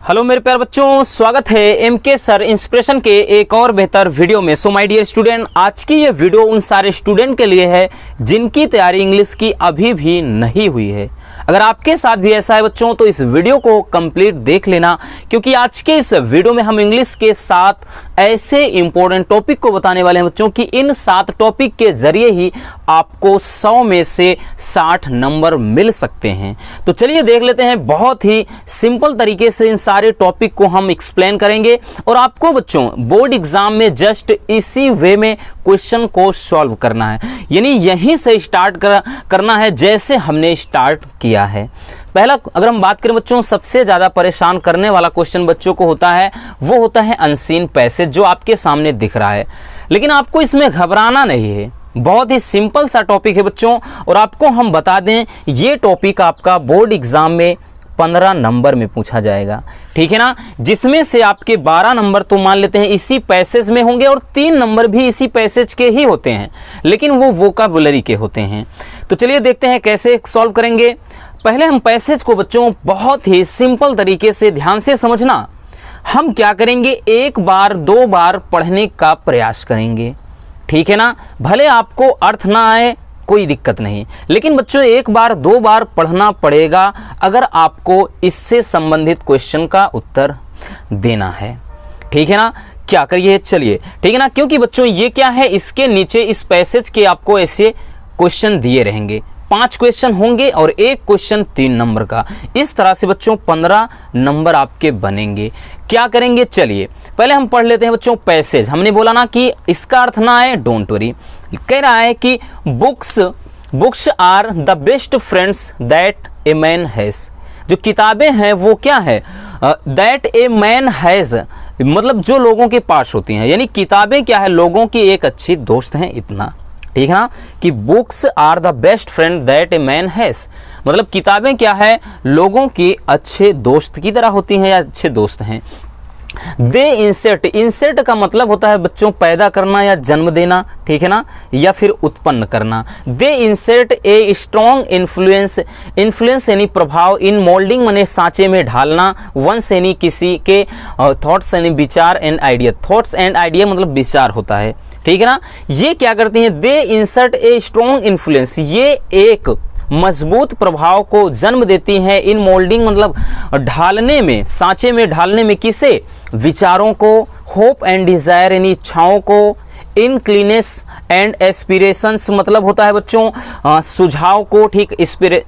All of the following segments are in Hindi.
हेलो मेरे प्यारे बच्चों, स्वागत है एमके सर इंस्पिरेशन के एक और बेहतर वीडियो में। सो माय डियर स्टूडेंट, आज की ये वीडियो उन सारे स्टूडेंट के लिए है जिनकी तैयारी इंग्लिश की अभी भी नहीं हुई है। अगर आपके साथ भी ऐसा है बच्चों तो इस वीडियो को कंप्लीट देख लेना, क्योंकि आज के इस वीडियो में हम इंग्लिश के 7 ऐसे इंपॉर्टेंट टॉपिक को बताने वाले हैं बच्चों कि इन 7 टॉपिक के जरिए ही आपको 100 में से 60 नंबर मिल सकते हैं। तो चलिए देख लेते हैं। बहुत ही सिंपल तरीके से इन सारे टॉपिक को हम एक्सप्लेन करेंगे और आपको बच्चों बोर्ड एग्जाम में जस्ट इसी वे में क्वेश्चन को सॉल्व करना है, यानी यहीं से स्टार्ट करना है जैसे हमने स्टार्ट किया है। पहला अगर हम बात करें बच्चों, सबसे ज़्यादा परेशान करने वाला क्वेश्चन बच्चों को होता है वो होता है अनसीन पैसेज, जो आपके सामने दिख रहा है। लेकिन आपको इसमें घबराना नहीं है, बहुत ही सिंपल सा टॉपिक है बच्चों। और आपको हम बता दें ये टॉपिक आपका बोर्ड एग्जाम में 15 नंबर में पूछा जाएगा, ठीक है ना, जिसमें से आपके 12 नंबर तो मान लेते हैं इसी पैसेज में होंगे और 3 नंबर भी इसी पैसेज के ही होते हैं, लेकिन वो वोकैबुलरी के होते हैं। तो चलिए देखते हैं कैसे सॉल्व करेंगे। पहले हम पैसेज को बच्चों बहुत ही सिंपल तरीके से ध्यान से समझना। हम क्या करेंगे, एक बार 2 बार पढ़ने का प्रयास करेंगे, ठीक है ना। भले आपको अर्थ ना आए कोई दिक्कत नहीं, लेकिन बच्चों एक बार 2 बार पढ़ना पड़ेगा अगर आपको इससे संबंधित क्वेश्चन का उत्तर देना है, ठीक है ना। क्या करिए, चलिए, ठीक है ना, क्योंकि बच्चों ये क्या है, इसके नीचे इस पैसेज के आपको ऐसे क्वेश्चन दिए रहेंगे। 5 क्वेश्चन होंगे और एक क्वेश्चन 3 नंबर का। इस तरह से बच्चों 15 नंबर आपके बनेंगे। क्या करेंगे, चलिए पहले हम पढ़ लेते हैं बच्चों पैसेज। हमने बोला ना कि इसका अर्थ ना आए डोंट वरी। कह रहा है कि books are the best friends that a man has. जो किताबें हैं वो क्या है, दैट ए मैन हैज, मतलब जो लोगों के पास होती हैं, यानी किताबें क्या है, लोगों की एक अच्छी दोस्त हैं, इतना, ठीक है ना। कि books are the best friend that a man has, मतलब किताबें क्या है, लोगों की अच्छे दोस्त की तरह होती हैं या अच्छे दोस्त हैं। दे इंसर्ट, इंसर्ट का मतलब होता है बच्चों पैदा करना या जन्म देना, ठीक है ना, या फिर उत्पन्न करना। They insert a strong influence, influence यानी प्रभाव, इन मोल्डिंग माने सांचे में ढालना, वंस यानी किसी के, थॉट्स यानी विचार, and idea, thoughts and idea मतलब विचार होता है, ठीक है ना। ये क्या करती हैं, दे इंसर्ट ए स्ट्रॉन्ग इन्फ्लुएंस, ये एक मजबूत प्रभाव को जन्म देती हैं। इन मोल्डिंग मतलब ढालने में, सांचे में ढालने में, किसे, विचारों को। होप एंड डिजायर यानी इच्छाओं को। इनक्लिनेस एंड एस्पिरेशंस मतलब होता है बच्चों सुझाव को, ठीक।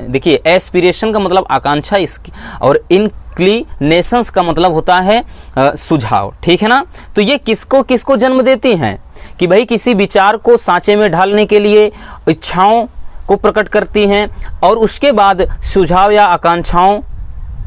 देखिए एस्पिरेशन का मतलब आकांक्षा इसकी, और इनक्लिनेशंस का मतलब होता है सुझाव, ठीक है ना। तो ये किसको किसको जन्म देती हैं कि भाई किसी विचार को सांचे में ढालने के लिए इच्छाओं को प्रकट करती हैं, और उसके बाद सुझाव या आकांक्षाओं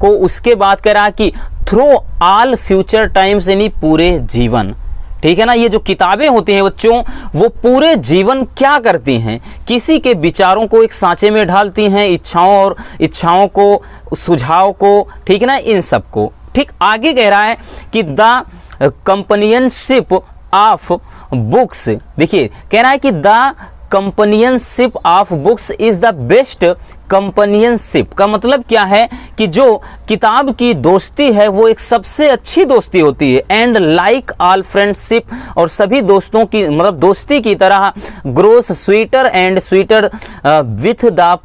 को, उसके बाद कह रहा है कि थ्रू ऑल फ्यूचर टाइम्स यानी पूरे जीवन, ठीक है ना। ये जो किताबें होती हैं बच्चों वो पूरे जीवन क्या करती हैं, किसी के विचारों को एक सांचे में ढालती हैं, इच्छाओं को, सुझाव को, ठीक है ना, इन सब को, ठीक। आगे कह रहा है कि द कंपेनियनशिप ऑफ बुक्स, देखिए कह रहा है कि the companionship of books is the best companionship का मतलब क्या है कि जो किताब की दोस्ती है वो एक सबसे अच्छी दोस्ती होती है। एंड लाइक ऑल फ्रेंडशिप, और सभी दोस्तों की मतलब दोस्ती की तरह, grows sweeter and sweeter with the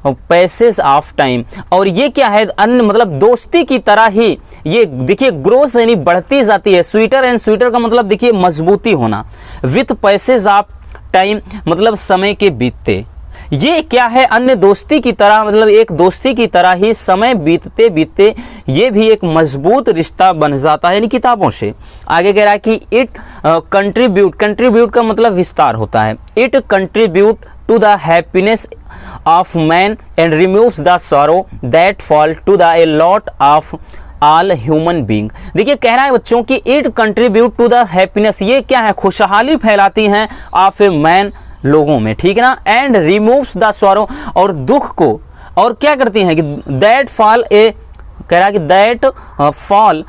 passage of time, और ये क्या है, अन्य मतलब दोस्ती की तरह ही ये देखिए ग्रोस यानी बढ़ती जाती है। स्वीटर एंड स्वीटर का मतलब देखिए मजबूती होना। विथ पैसेज ऑफ टाइम मतलब समय के बीतते, ये क्या है, अन्य दोस्ती की तरह, मतलब एक दोस्ती की तरह ही समय बीतते बीतते ये भी एक मजबूत रिश्ता बन जाता है यानी किताबों से। आगे कह रहा है कि इट कंट्रीब्यूट का मतलब विस्तार होता है। It contribute to the happiness of man and removes the sorrow that fall to the a lot of all human being. देखिए कह रहा है बच्चों कि it contribute to the happiness, ये क्या है, खुशहाली फैलाती हैं ऑफ ए मैन, लोगों में, ठीक है ना। एंड रिमूव्स द सॉरो, और दुख को, और क्या करती हैं कि दैट फॉल ए कह रहा है कि that fall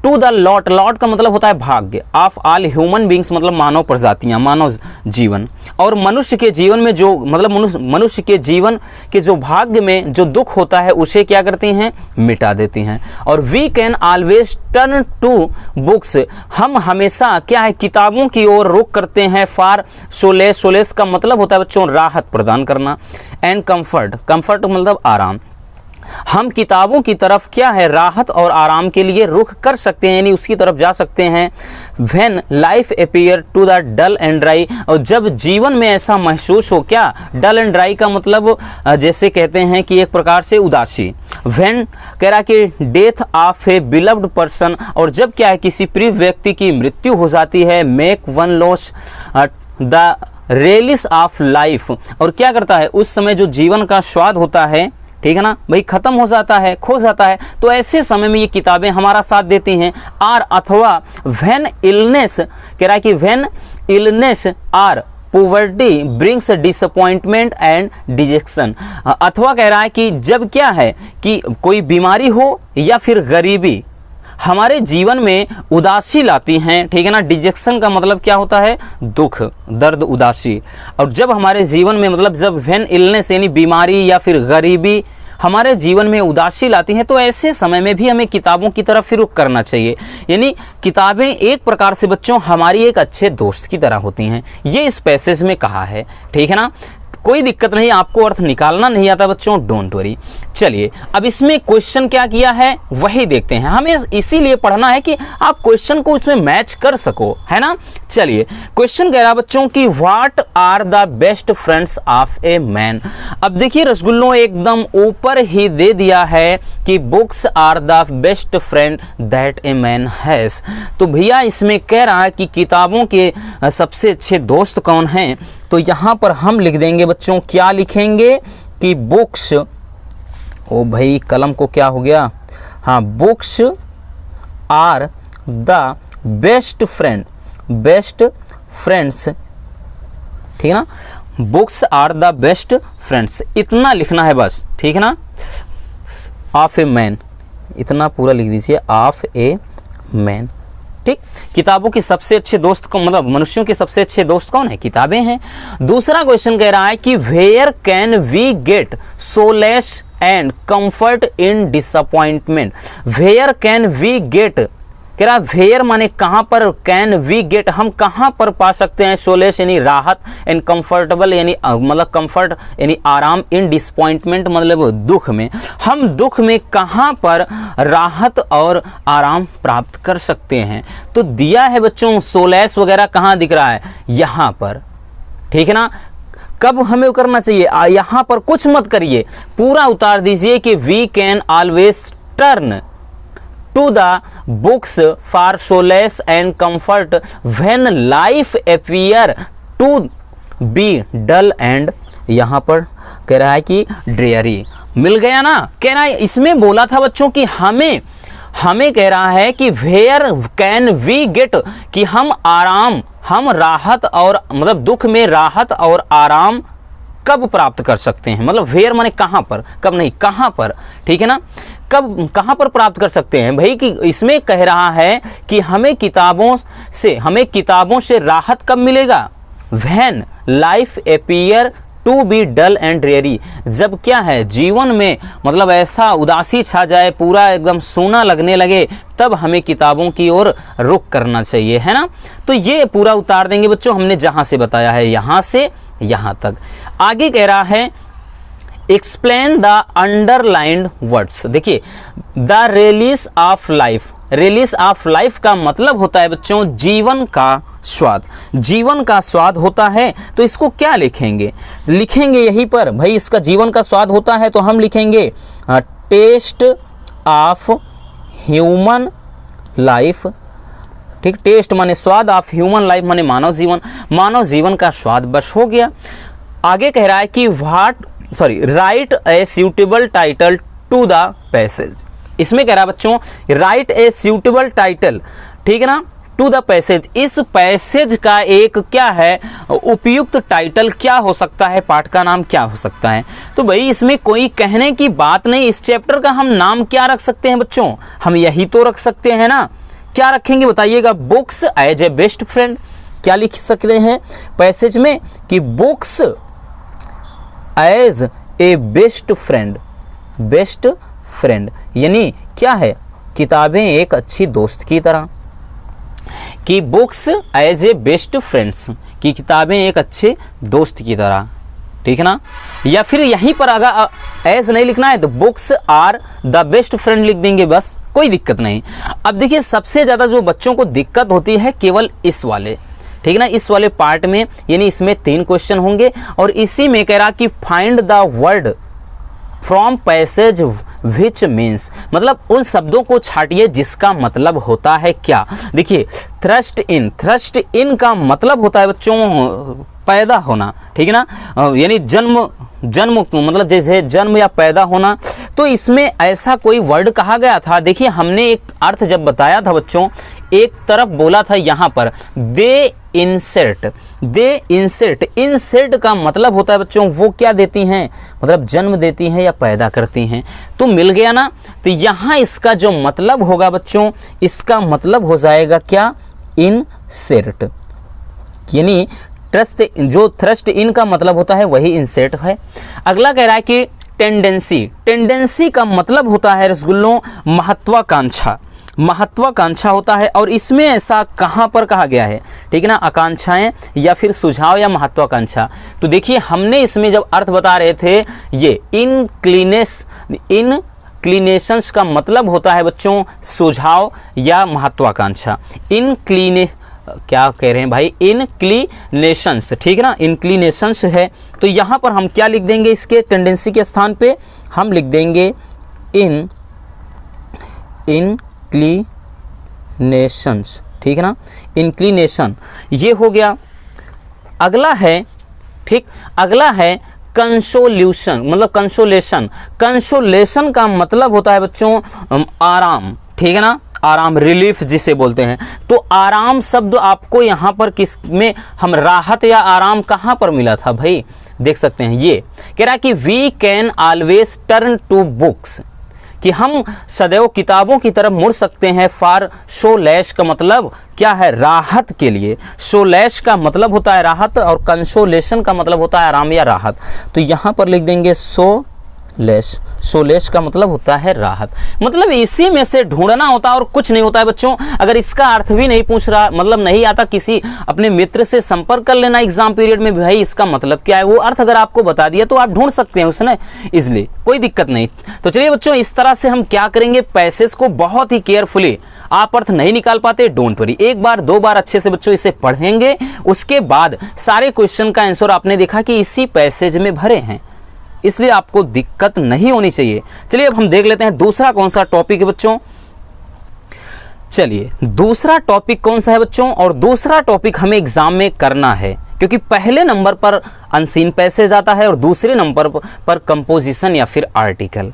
to the lot, lot का मतलब होता है भाग्य, ऑफ ऑल ह्यूमन बींग्स मतलब मानव प्रजातियां, मानव जीवन, और मनुष्य के जीवन में जो मतलब मनुष्य के जीवन के जो भाग्य में जो दुख होता है उसे क्या करती हैं, मिटा देती हैं। और we can always turn to books, हम हमेशा क्या है, किताबों की ओर रुख करते हैं, फॉर सोलेस, सोलेस का मतलब होता है बच्चों राहत प्रदान करना, एंड कंफर्ट, कंफर्ट मतलब आराम, हम किताबों की तरफ क्या है, राहत और आराम के लिए रुख कर सकते हैं, यानी उसकी तरफ जा सकते हैं। When life appear to the dull and dry, और जब जीवन में ऐसा महसूस हो, क्या डल एंड ड्राई का मतलब जैसे कहते हैं कि एक प्रकार से उदासी। व्हेन कह रहा कि death of A beloved person, और जब क्या है किसी प्रिय व्यक्ति की मृत्यु हो जाती है, make one loss the Ryle's of life, और क्या करता है उस समय जो जीवन का स्वाद होता है, ठीक है ना भाई, खत्म हो जाता है, खो जाता है, तो ऐसे समय में ये किताबें हमारा साथ देती हैं। आर अथवा व्हेन इलनेस, कह रहा है कि when illness or poverty brings disappointment and dejection, अथवा कह रहा है कि जब क्या है कि कोई बीमारी हो या फिर गरीबी हमारे जीवन में उदासी लाती हैं, ठीक है ना। डिजेक्शन का मतलब क्या होता है, दुख, दर्द, उदासी। और जब हमारे जीवन में मतलब जब व्हेन इलनेस यानी बीमारी या फिर गरीबी हमारे जीवन में उदासी लाती हैं, तो ऐसे समय में भी हमें किताबों की तरफ रुख करना चाहिए। यानी किताबें एक प्रकार से बच्चों हमारी एक अच्छे दोस्त की तरह होती हैं, ये इस पैसेज में कहा है, ठीक है ना। कोई दिक्कत नहीं, आपको अर्थ निकालना नहीं आता बच्चों, डोंट वरी। चलिए अब इसमें क्वेश्चन क्या किया है वही देखते हैं। हमें इसीलिए पढ़ना है कि आप क्वेश्चन को इसमें मैच कर सको, है ना। चलिए क्वेश्चन कह रहा है बच्चों कि what are the best friends of a man. अब देखिए रसगुल्लों एकदम ऊपर ही दे दिया है कि books are the best friend that a man has. तो भैया इसमें कह रहा है कि किताबों के सबसे अच्छे दोस्त कौन हैं, तो यहाँ पर हम लिख देंगे बच्चों, क्या लिखेंगे कि बुक्स, ओ भाई कलम को क्या हो गया, हाँ, books are the best friend, best friends, ठीक है ना, books are the best friends, इतना लिखना है बस, ठीक है ना। ऑफ ए मैन, इतना पूरा लिख दीजिए, ऑफ ए मैन, ठीक। किताबों के सबसे अच्छे दोस्त को मतलब मनुष्यों के सबसे अच्छे दोस्त कौन है, किताबें हैं। दूसरा क्वेश्चन कह रहा है कि where can we get solace and comfort in disappointment. Where can we get, कह रहा वेयर माने कहाँ पर, कैन वी गेट हम कहाँ पर पा सकते हैं, सोलेस यानी राहत, एंड कंफर्टेबल यानी मतलब कंफर्ट यानी आराम, इन डिसअपॉइंटमेंट मतलब दुख में, हम दुख में कहाँ पर राहत और आराम प्राप्त कर सकते हैं। तो दिया है बच्चों सोलेस वगैरह कहाँ दिख रहा है, यहाँ पर, ठीक है ना। कब हमें करना चाहिए, यहाँ पर कुछ मत करिए, पूरा उतार दीजिए कि we can always turn to the books for solace and comfort when life appear to be dull and, यहाँ पर कह रहा है कि dreary, मिल गया ना। कह रहा है इसमें बोला था बच्चों कि हमें कह रहा है कि where can we get, कि हम आराम, हम राहत और मतलब दुख में राहत और आराम कब प्राप्त कर सकते हैं, मतलब वेयर माने कहाँ पर, कब नहीं, कहाँ पर, ठीक है ना। कब कहाँ पर प्राप्त कर सकते हैं भाई, कि इसमें कह रहा है कि हमें किताबों से राहत कब मिलेगा, when life appear to be dull and dreary, जब क्या है जीवन में मतलब ऐसा उदासी छा जाए, पूरा एकदम सूना लगने लगे, तब हमें किताबों की ओर रुख करना चाहिए, है ना। तो ये पूरा उतार देंगे बच्चों, हमने जहाँ से बताया है यहाँ से यहाँ तक। आगे कह रहा है एक्सप्लेन द अंडरलाइंड वर्ड्स। देखिए the release of life, release of life का मतलब होता है बच्चों जीवन का स्वाद, जीवन का स्वाद होता है। तो इसको क्या लिखेंगे, लिखेंगे यहीं पर भाई, इसका जीवन का स्वाद होता है तो हम लिखेंगे टेस्ट ऑफ ह्यूमन लाइफ, ठीक। टेस्ट माने स्वाद, ऑफ ह्यूमन लाइफ माने मानव जीवन, मानव जीवन का स्वाद, बस हो गया। आगे कह रहा है कि write a suitable title to the passage. इसमें कह रहा है बच्चों राइट ए सूटेबल टाइटल, ठीक है ना, टू द पैसेज, इस पैसेज का एक क्या है उपयुक्त टाइटल क्या हो सकता है, पाठ का नाम क्या हो सकता है। तो भाई इसमें कोई कहने की बात नहीं, इस चैप्टर का हम नाम क्या रख सकते हैं बच्चों, हम यही तो रख सकते हैं ना। क्या रखेंगे बताइएगा, books as a best friend. क्या लिख सकते हैं पैसेज में कि books as a best friend, best friend यानी क्या है, किताबें एक अच्छी दोस्त की तरह, कि books as a best friends, कि किताबें एक अच्छे दोस्त की तरह, ठीक है ना। या फिर यहीं पर अगर एज नहीं लिखना है तो books are the best friend लिख देंगे, बस कोई दिक्कत नहीं। अब देखिए सबसे ज़्यादा जो बच्चों को दिक्कत होती है केवल इस वाले, ठीक है ना, इस वाले पार्ट में, यानी इसमें 3 क्वेश्चन होंगे और इसी में कह रहा कि find the word from passage which means, मतलब उन शब्दों को छाटिए जिसका मतलब होता है क्या। देखिए थ्रस्ट इन का मतलब होता है बच्चों पैदा होना, ठीक है ना, यानी जन्म मतलब जैसे जन्म या पैदा होना। तो इसमें ऐसा कोई वर्ड कहा गया था। देखिए हमने एक अर्थ जब बताया था बच्चों, एक तरफ बोला था यहाँ पर दे इंसर्ट का मतलब होता है बच्चों वो क्या देती हैं, मतलब जन्म देती हैं या पैदा करती हैं। तो मिल गया ना। तो यहाँ इसका जो मतलब होगा बच्चों, इसका मतलब हो जाएगा क्या, इंसर्ट, यानी थ्रस्ट इन का मतलब होता है वही इंसर्ट है। अगला कह रहा है कि टेंडेंसी का मतलब होता है रसगुल्लों महत्वाकांक्षा होता है। और इसमें ऐसा कहाँ पर कहा गया है, ठीक है ना, आकांक्षाएं या फिर सुझाव या महत्वाकांक्षा। तो देखिए हमने इसमें जब अर्थ बता रहे थे, ये इंक्लिनेशंस का मतलब होता है बच्चों सुझाव या महत्वाकांक्षा। क्या कह रहे हैं भाई, इंक्लिनेशंस, ठीक है ना, इंक्लिनेशंस है। तो यहाँ पर हम क्या लिख देंगे, इसके टेंडेंसी के स्थान पे हम लिख देंगे इंक्लिनेशंस, ठीक है ना, इंक्लिनेशन, ये हो गया। अगला है, ठीक, अगला है कंसोल्यूशन, मतलब कंसोलेशन का मतलब होता है बच्चों आराम, ठीक है ना, आराम, रिलीफ जिसे बोलते हैं। तो आराम शब्द आपको यहाँ पर किस में हम राहत या आराम कहाँ पर मिला था भाई, देख सकते हैं। ये कह रहा है कि we can always turn to books, कि हम सदैव किताबों की तरफ मुड़ सकते हैं। फॉर सोलेश का मतलब क्या है, राहत के लिए। सोलेश का मतलब होता है राहत और कंसोलेशन का मतलब होता है आराम या राहत। तो यहाँ पर लिख देंगे सोलेश का मतलब होता है राहत। मतलब इसी में से ढूंढना होता है और कुछ नहीं होता है बच्चों। अगर इसका अर्थ भी नहीं पूछ रहा, मतलब नहीं आता, किसी अपने मित्र से संपर्क कर लेना एग्जाम पीरियड में, भाई इसका मतलब क्या है, वो अर्थ अगर आपको बता दिया तो आप ढूंढ सकते हैं उसने इजिली, कोई दिक्कत नहीं। तो चलिए बच्चों, इस तरह से हम क्या करेंगे, पैसेज को बहुत ही केयरफुली, आप अर्थ नहीं निकाल पाते डोंट वरी, एक बार 2 बार अच्छे से बच्चों इसे पढ़ेंगे, उसके बाद सारे क्वेश्चन का आंसर आपने देखा कि इसी पैसेज में भरे हैं, इसलिए आपको दिक्कत नहीं होनी चाहिए। चलिए अब हम देख लेते हैं दूसरा कौन सा टॉपिक है बच्चों। चलिए दूसरा टॉपिक कौन सा है बच्चों, और दूसरा टॉपिक हमें एग्जाम में करना है, क्योंकि पहले नंबर पर अनसीन पैसेज आता है और दूसरे नंबर पर कंपोजिशन या फिर आर्टिकल।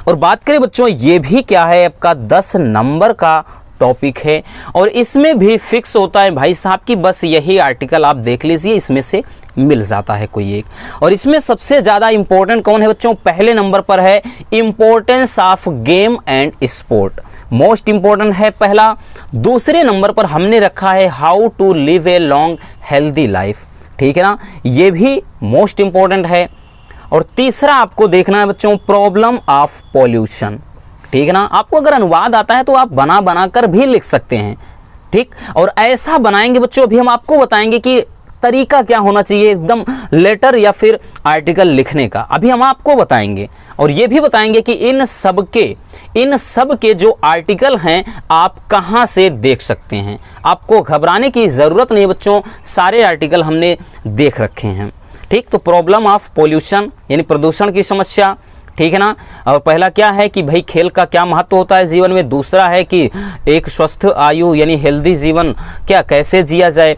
और बात करें बच्चों, ये भी क्या है, आपका 10 नंबर का टॉपिक है और इसमें भी फिक्स होता है भाई साहब की बस यही आर्टिकल आप देख लीजिए, इसमें से मिल जाता है कोई एक। और इसमें सबसे ज़्यादा इंपॉर्टेंट कौन है बच्चों, पहले नंबर पर है importance of game and sport, most important है पहला। दूसरे नंबर पर हमने रखा है how to live a long healthy life, ठीक है ना, ये भी मोस्ट इंपॉर्टेंट है। और तीसरा आपको देखना है बच्चों प्रॉब्लम ऑफ पॉल्यूशन, ठीक है ना। आपको अगर अनुवाद आता है तो आप बना कर भी लिख सकते हैं, ठीक। और ऐसा बनाएंगे बच्चों, अभी हम आपको बताएंगे कि तरीका क्या होना चाहिए एकदम लेटर या फिर आर्टिकल लिखने का, अभी हम आपको बताएंगे। और ये भी बताएंगे कि इन सब के जो आर्टिकल हैं आप कहाँ से देख सकते हैं। आपको घबराने की ज़रूरत नहीं बच्चों, सारे आर्टिकल हमने देख रखे हैं, ठीक। तो प्रॉब्लम ऑफ पॉल्यूशन यानी प्रदूषण की समस्या, ठीक है ना। और पहला क्या है कि भाई खेल का क्या महत्व होता है जीवन में, दूसरा है कि एक स्वस्थ आयु यानी हेल्दी जीवन क्या कैसे जिया जाए,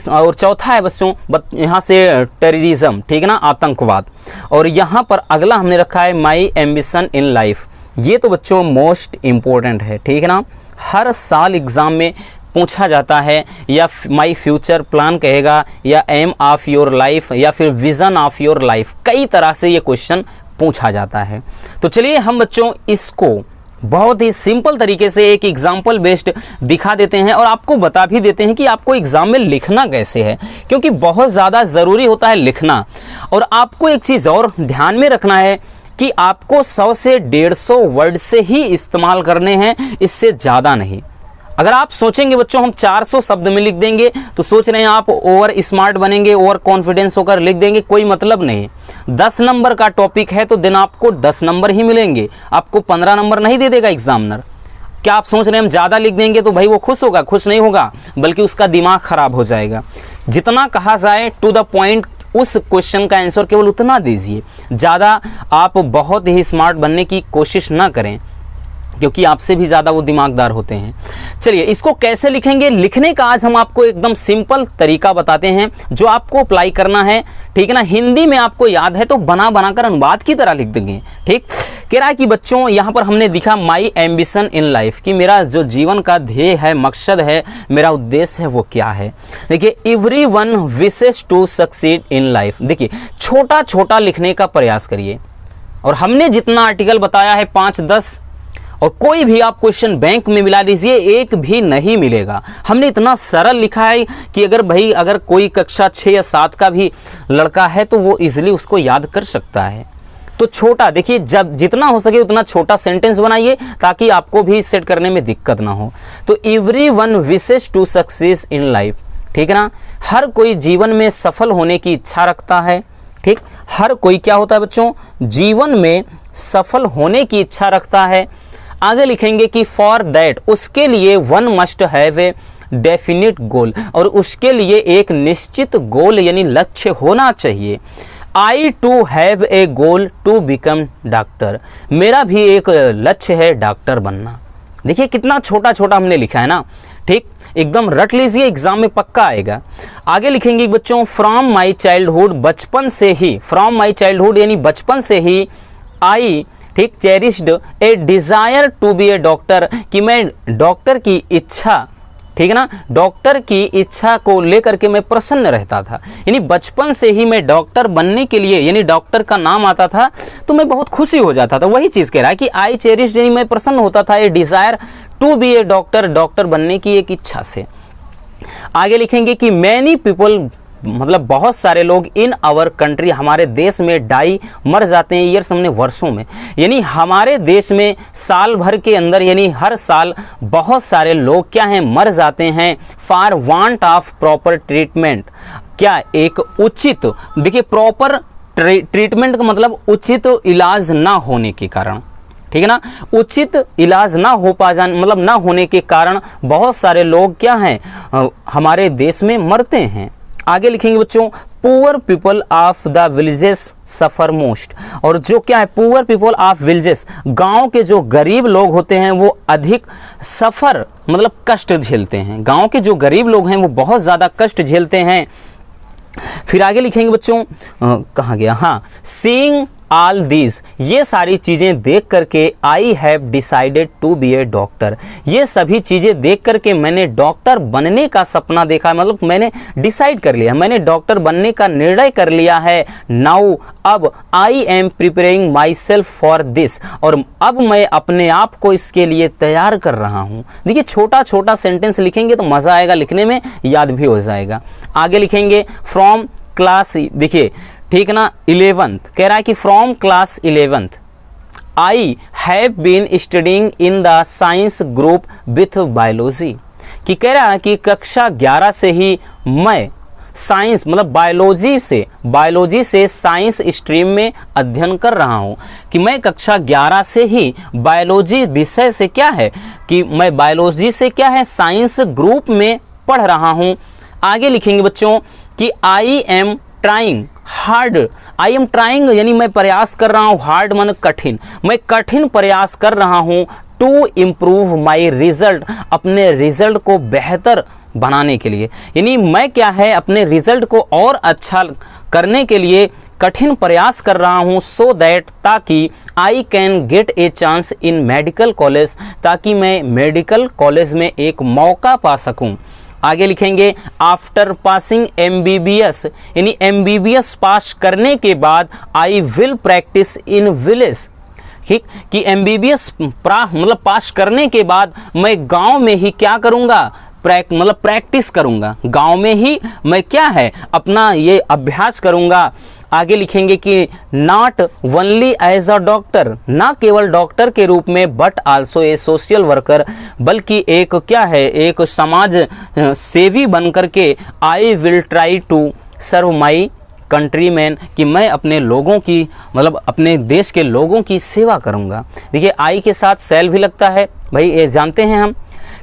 और चौथा है बच्चों यहाँ से टेररिज्म, ठीक है ना, आतंकवाद। और यहाँ पर अगला हमने रखा है माई एम्बिशन इन लाइफ, ये तो बच्चों मोस्ट इम्पोर्टेंट है, ठीक है ना। हर साल एग्जाम में पूछा जाता है, या माई फ्यूचर प्लान कहेगा, या एम ऑफ योर लाइफ, या फिर विज़न ऑफ योर लाइफ। कई तरह से ये क्वेश्चन पूछा जाता है। तो चलिए हम बच्चों इसको बहुत ही सिंपल तरीके से एक एग्जाम्पल बेस्ड दिखा देते हैं और आपको बता भी देते हैं कि आपको एग्जाम में लिखना कैसे है, क्योंकि बहुत ज़्यादा ज़रूरी होता है लिखना। और आपको एक चीज़ और ध्यान में रखना है कि आपको 100 से 150 वर्ड से ही इस्तेमाल करने हैं, इससे ज़्यादा नहीं। अगर आप सोचेंगे बच्चों हम 400 शब्द में लिख देंगे तो सोच रहे हैं आप ओवर स्मार्ट बनेंगे, ओवर कॉन्फिडेंस होकर लिख देंगे, कोई मतलब नहीं। 10 नंबर का टॉपिक है तो दिन आपको 10 नंबर ही मिलेंगे, आपको 15 नंबर नहीं दे देगा एग्जामिनर। क्या आप सोच रहे हैं हम ज़्यादा लिख देंगे तो भाई वो खुश होगा? खुश नहीं होगा, बल्कि उसका दिमाग खराब हो जाएगा। जितना कहा जाए टू द पॉइंट, उस क्वेश्चन का आंसर केवल उतना दीजिए। ज़्यादा आप बहुत ही स्मार्ट बनने की कोशिश ना करें, क्योंकि आपसे भी ज़्यादा वो दिमागदार होते हैं। चलिए इसको कैसे लिखेंगे, लिखने का आज हम आपको एकदम सिंपल तरीका बताते हैं जो आपको अप्लाई करना है, ठीक है ना। हिंदी में आपको याद है तो बना बनाकर अनुवाद की तरह लिख देंगे, ठीक। कह रहा है कि बच्चों यहाँ पर हमने दिखा माई एम्बिशन इन लाइफ, कि मेरा जो जीवन का ध्येय है, मकसद है, मेरा उद्देश्य है वो क्या है। देखिए everyone wishes to succeed in life. देखिए छोटा छोटा लिखने का प्रयास करिए, और हमने जितना आर्टिकल बताया है 5-10, और कोई भी आप क्वेश्चन बैंक में मिला लीजिए एक भी नहीं मिलेगा। हमने इतना सरल लिखा है कि अगर कोई कक्षा 6 या 7 का भी लड़का है तो वो इजीली उसको याद कर सकता है। तो छोटा देखिए, जब जितना हो सके उतना छोटा सेंटेंस बनाइए ताकि आपको भी सेट करने में दिक्कत ना हो। तो everyone wishes to success in life, ठीक है ना। हर कोई जीवन में सफल होने की इच्छा रखता है, ठीक। हर कोई क्या होता है बच्चों? जीवन में सफल होने की इच्छा रखता है। आगे लिखेंगे कि फॉर दैट, उसके लिए one must have a definite goal, और उसके लिए एक निश्चित गोल यानी लक्ष्य होना चाहिए। I too have a goal to become doctor, मेरा भी एक लक्ष्य है डॉक्टर बनना। देखिए कितना छोटा छोटा हमने लिखा है ना, ठीक। एकदम रट लीजिए, एग्जाम में पक्का आएगा। आगे लिखेंगे बच्चों फ्रॉम माई चाइल्डहुड, बचपन से ही, फ्रॉम माई चाइल्डहुड यानी बचपन से ही, आई, ठीक, cherished a desire to be a doctor, कि मैं डॉक्टर की इच्छा, ठीक है ना, डॉक्टर की इच्छा को लेकर के मैं प्रसन्न रहता था। यानी बचपन से ही मैं डॉक्टर बनने के लिए, यानी डॉक्टर का नाम आता था तो मैं बहुत खुशी हो जाता था। वही चीज़ कह रहा है कि आई चेरिश्ड यानी मैं प्रसन्न होता था, a desire to be a doctor, doctor बनने की एक इच्छा से। आगे लिखेंगे कि मैनी पीपल, मतलब बहुत सारे लोग, इन आवर कंट्री, हमारे देश में, डाई, मर जाते हैं, ईयर्स हमने वर्षों में, यानी हमारे देश में साल भर के अंदर, यानी हर साल बहुत सारे लोग क्या हैं, मर जाते हैं, for want of proper treatment, क्या एक उचित, देखिए प्रॉपर ट्रीटमेंट का मतलब उचित इलाज ना होने के कारण, ठीक है ना। उचित इलाज ना हो पा जाने, मतलब ना होने के कारण बहुत सारे लोग क्या हैं, हमारे देश में मरते हैं। आगे लिखेंगे बच्चों poor people of the villages suffer most, और जो क्या है पुअर पीपल ऑफ विलेजेस, गांव के जो गरीब लोग होते हैं वो अधिक सफ़र मतलब कष्ट झेलते हैं। गांव के जो गरीब लोग हैं वो बहुत ज़्यादा कष्ट झेलते हैं। फिर आगे लिखेंगे बच्चों, कहाँ गया, हाँ, सीइंग ऑल दीज, ये सारी चीज़ें देख करके I have decided to be a doctor, ये सभी चीज़ें देख करके मैंने डॉक्टर बनने का सपना देखा, मतलब मैंने डिसाइड कर लिया, मैंने डॉक्टर बनने का निर्णय कर लिया है। नाउ, अब, I am preparing my self for this, और अब मैं अपने आप को इसके लिए तैयार कर रहा हूँ। देखिए छोटा छोटा सेंटेंस लिखेंगे तो मज़ा आएगा लिखने में, याद भी हो जाएगा। आगे लिखेंगे फ्रॉम क्लास, देखिए ठीक ना, 11th, कह रहा है कि from class 11th I have been studying in the science group with biology, कि कह रहा है कि कक्षा 11 से ही मैं साइंस मतलब बायोलॉजी से साइंस स्ट्रीम में अध्ययन कर रहा हूँ, कि मैं कक्षा 11 से ही बायोलॉजी विषय से क्या है, कि मैं बायोलॉजी से क्या है साइंस ग्रुप में पढ़ रहा हूँ। आगे लिखेंगे बच्चों कि I am trying hard, I am trying यानी मैं प्रयास कर रहा हूँ, हार्ड माने कठिन, मैं कठिन प्रयास कर रहा हूँ, टू इम्प्रूव माई रिजल्ट, अपने रिजल्ट को बेहतर बनाने के लिए, यानी मैं क्या है अपने रिजल्ट को और अच्छा करने के लिए कठिन प्रयास कर रहा हूँ सो दैट, ताकि I can get a chance in medical college, ताकि मैं मेडिकल कॉलेज में एक मौका पा सकूँ। आगे लिखेंगे आफ्टर पासिंग MBBS, यानी MBBS पास करने के बाद I will practice in village. ठीक, कि MBBS मतलब पास करने के बाद मैं गांव में ही क्या करूंगा, मतलब प्रैक्टिस करूंगा, गांव में ही मैं क्या है अपना ये अभ्यास करूंगा। आगे लिखेंगे कि not only as a doctor, ना केवल डॉक्टर के रूप में, but also a social worker, बल्कि एक क्या है, एक समाज सेवी बनकर के I will try to serve my countryman, कि मैं अपने लोगों की मतलब अपने देश के लोगों की सेवा करूंगा। देखिए आई के साथ सेल भी लगता है, भाई ये जानते हैं हम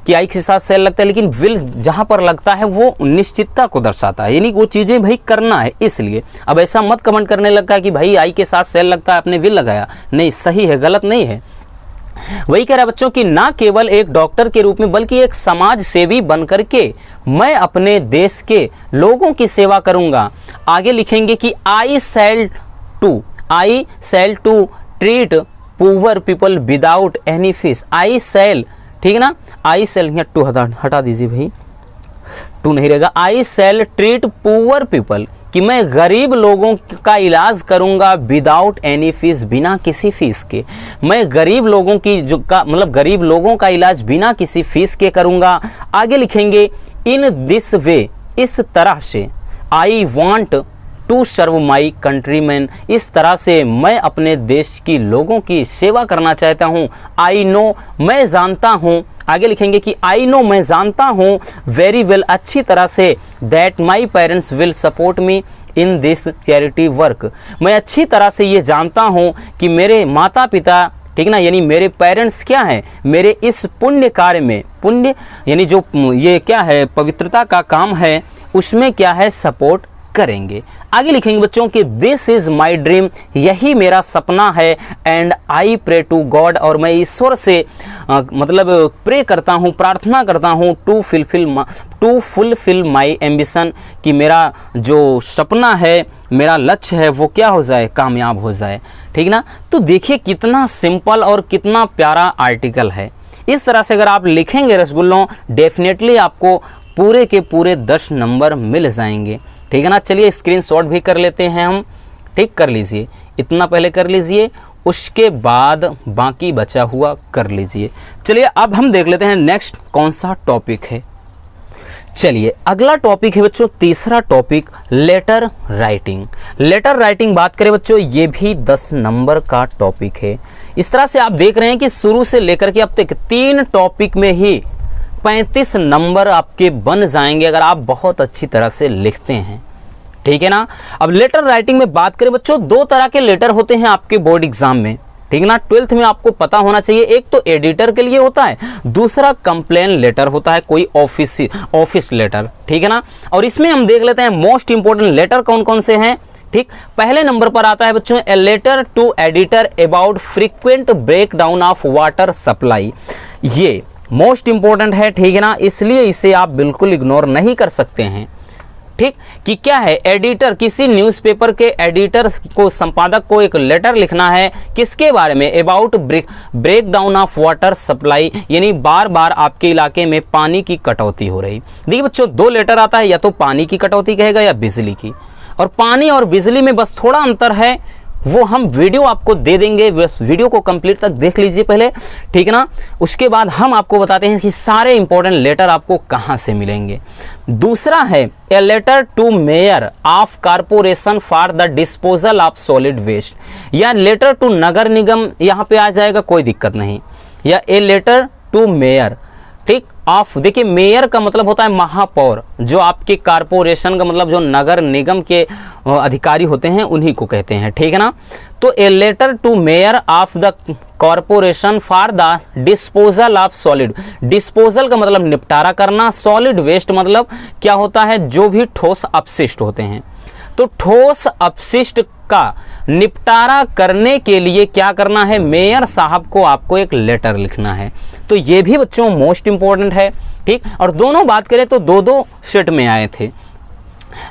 कि आई के साथ सेल लगता है, लेकिन विल जहां पर लगता है वो निश्चितता को दर्शाता है, यानी वो चीज़ें भाई करना है। इसलिए अब ऐसा मत कमेंट करने लगा कि भाई आई के साथ सेल लगता है आपने विल लगाया, नहीं, सही है, गलत नहीं है। वही कह रहा है बच्चों कि ना केवल एक डॉक्टर के रूप में, बल्कि एक समाज सेवी बनकर के मैं अपने देश के लोगों की सेवा करूंगा। आगे लिखेंगे कि I shall to treat poor people without any fees. I shall, ठीक है ना, आई सेल, यहाँ टू हटा दीजिए भाई, टू नहीं रहेगा। आई सेल ट्रीट पुअर पीपल, कि मैं गरीब लोगों का इलाज करूंगा विदाउट एनी फीस, बिना किसी फीस के। मैं गरीब लोगों की मतलब गरीब लोगों का इलाज बिना किसी फीस के करूंगा। आगे लिखेंगे इन दिस वे, इस तरह से, I want to serve my countryman, इस तरह से मैं अपने देश की लोगों की सेवा करना चाहता हूँ। आई नो, मैं जानता हूँ। आगे लिखेंगे कि आई नो, मैं जानता हूँ वेरी वेल, अच्छी तरह से, that my parents will support me in this charity work, मैं अच्छी तरह से ये जानता हूँ कि मेरे माता पिता, ठीक ना, यानी मेरे पेरेंट्स क्या हैं, मेरे इस पुण्य कार्य में, पुण्य यानी जो ये क्या है पवित्रता का काम है, उसमें क्या है सपोर्ट करेंगे। आगे लिखेंगे बच्चों कि दिस इज माई ड्रीम, यही मेरा सपना है, and I pray to God, और मैं ईश्वर से मतलब प्रे करता हूँ, प्रार्थना करता हूँ, टू फुलफिल माई एम्बिशन, कि मेरा जो सपना है, मेरा लक्ष्य है, वो क्या हो जाए, कामयाब हो जाए। ठीक ना, तो देखिए कितना सिंपल और कितना प्यारा आर्टिकल है। इस तरह से अगर आप लिखेंगे रसगुल्लों, डेफिनेटली आपको पूरे के पूरे 10 नंबर मिल जाएंगे। ठीक है ना, चलिए स्क्रीनशॉट भी कर लेते हैं हम, ठीक, कर लीजिए, इतना पहले कर लीजिए, उसके बाद बाकी बचा हुआ कर लीजिए। चलिए अब हम देख लेते हैं नेक्स्ट कौन सा टॉपिक है। चलिए अगला टॉपिक है बच्चों, तीसरा topic letter writing. Letter writing बात करें बच्चों, ये भी 10 नंबर का टॉपिक है। इस तरह से आप देख रहे हैं कि शुरू से लेकर के अब तक 3 टॉपिक में ही 35 नंबर आपके बन जाएंगे अगर आप बहुत अच्छी तरह से लिखते हैं। ठीक है ना। अब लेटर राइटिंग में बात करें बच्चों, 2 तरह के लेटर होते हैं आपके बोर्ड एग्जाम में। ठीक है ना, 12th में आपको पता होना चाहिए। एक तो एडिटर के लिए होता है, दूसरा कंप्लेन लेटर होता है, कोई ऑफिस लेटर। ठीक है ना, और इसमें हम देख लेते हैं मोस्ट इंपोर्टेंट लेटर कौन कौन से हैं। ठीक, पहले नंबर पर आता है बच्चों a letter to editor about frequent breakdown of water supply. ये मोस्ट इंपॉर्टेंट है। ठीक है ना, इसलिए इसे आप बिल्कुल इग्नोर नहीं कर सकते हैं। ठीक, कि क्या है, एडिटर, किसी न्यूज़पेपर के एडिटर को, संपादक को एक लेटर लिखना है, किसके बारे में, about breakdown of water supply, यानी बार बार आपके इलाके में पानी की कटौती हो रही। देखिए बच्चों, 2 लेटर आता है, या तो पानी की कटौती कहेगा या बिजली की, और पानी और बिजली में बस थोड़ा अंतर है, वो हम वीडियो आपको दे देंगे, बस वीडियो को कंप्लीट तक देख लीजिए पहले। ठीक है ना, उसके बाद हम आपको बताते हैं कि सारे इंपॉर्टेंट लेटर आपको कहां से मिलेंगे। दूसरा है a letter to mayor of corporation for the disposal of solid waste, या लेटर टू नगर निगम, यहां पे आ जाएगा, कोई दिक्कत नहीं, या ए लेटर टू मेयर। ठीक, ऑफ, देखिए मेयर का मतलब होता है महापौर, जो आपके कारपोरेशन का मतलब जो नगर निगम के अधिकारी होते हैं उन्हीं को कहते हैं। ठीक है ना, तो a letter to mayor of the corporation for the disposal of solid. Disposal का मतलब निपटारा करना, सॉलिड वेस्ट मतलब क्या होता है, जो भी ठोस अपशिष्ट होते हैं। तो ठोस अपशिष्ट का निपटारा करने के लिए क्या करना है, मेयर साहब को आपको एक लेटर लिखना है। तो ये भी बच्चों मोस्ट इंपॉर्टेंट है। ठीक, और दोनों बात करें तो 2-2 सेट में आए थे।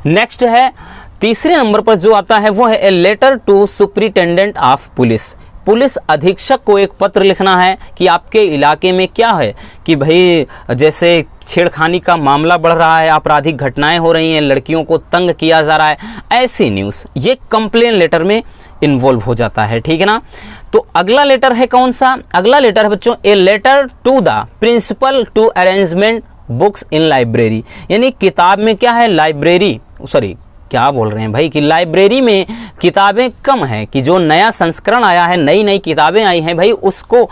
नेक्स्ट है तीसरे नंबर पर जो आता है वो है a letter to superintendent of police. Police अधीक्षक को एक पत्र लिखना है कि आपके इलाके में क्या है कि भाई जैसे छेड़खानी का मामला बढ़ रहा है, आपराधिक घटनाएं हो रही हैं, लड़कियों को तंग किया जा रहा है, ऐसी न्यूज़, ये कंप्लेन लेटर में इन्वॉल्व हो जाता है, ठीक है ना। तो अगला लेटर है कौन सा? अगला लेटर है बच्चों a letter to the principal to arrangement books in library. यानी किताब में क्या है, लाइब्रेरी, सॉरी क्या बोल रहे हैं भाई, कि लाइब्रेरी में किताबें कम हैं, कि जो नया संस्करण आया है, नई नई किताबें आई हैं भाई, उसको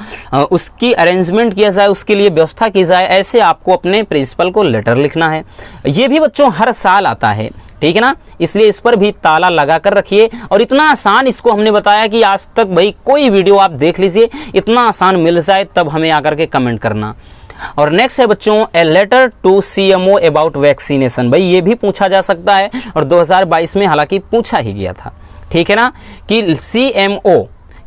उसकी अरेंजमेंट किया जाए, उसके लिए व्यवस्था की जाए। ऐसे आपको अपने प्रिंसिपल को लेटर लिखना है। ये भी बच्चों हर साल आता है, ठीक है ना, इसलिए इस पर भी ताला लगा कर रखिए। और इतना आसान इसको हमने बताया कि आज तक भाई कोई वीडियो आप देख लीजिए, इतना आसान मिल जाए तब हमें आकर के कमेंट करना। और नेक्स्ट है बच्चों a letter to CMO about vaccination. भाई ये भी पूछा जा सकता है और 2022 में हालांकि पूछा ही गया था, ठीक है ना, कि सीएमओ